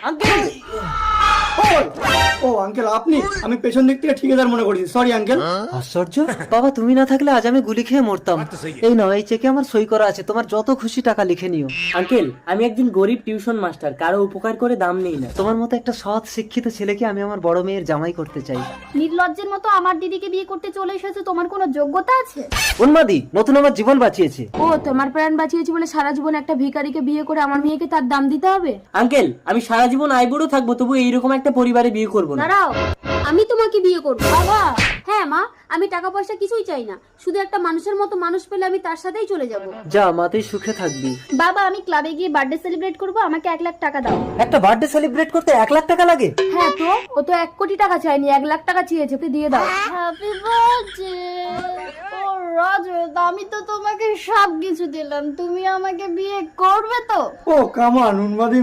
Uncle ও uncle আপনি, আমি পেছন দিক থেকে ঠিকাদার মনে করেছি, সরি আঙ্কেল। আশ্চর্য, বাবা তুমি না থাকলে আজ আমি গুলি খেয়ে মরতাম। এই নাও, এই চেকে আমার সই করা আছে, তোমার যত খুশি টাকা লিখে নিও। আঙ্কেল আমি একজন গরিব টিউশন মাস্টার, কারো উপকার করে দাম নেই না। তোমার মতো একটা সৎ শিক্ষিত ছেলেকে আমি আমার বড় মেয়ের জামাই করতে চাই। নির্লজ্জের মতো আমার দিদিকে বিয়ে করতে চলে এসেছো, তোমার কোনো যোগ্যতা আছে? উন্মাদি নতুন আমার জীবন বাঁচিয়েছে। ও তোমার প্রাণ বাঁচিয়েছে বলে সারা জীবন একটা ভিখারিকে বিয়ে করে আমার মেয়েকে তার দাম দিতে হবে? আঙ্কেল আমি সারা জীবন আইবুড়ো থাকবো, তবু এইরকম একটা পরিবারে বিয়ে করবো না। দাঁড়াও, আমি তোমাকে বিয়ে করবো। বাবা, হ্যাঁ মা, আমি টাকা পয়সা কিছুই চাই না, শুধু একটা মানুষের মতো মানুষ পেলে আমি তার সাথেই চলে যাব। যা মা, তুই সুখে থাকবি। বাবা, আমি ক্লাবে গিয়ে বার্থডে সেলিব্রেট করবো, আমাকে 1 লাখ টাকা দাও। একটা বার্থডে সেলিব্রেট করতে 1 লাখ টাকা লাগে? হ্যাঁ তো, ও তো 1 কোটি টাকা চাইনি, 1 লাখ টাকা চেয়েছে, ওকে দিয়ে দাও। হ্যাপি বার্থডে ও রজত, আমি তো তোমাকে সব কিছু দিলাম, তুমি আমাকে বিয়ে করবে তো? ও কামান উন্মাদি।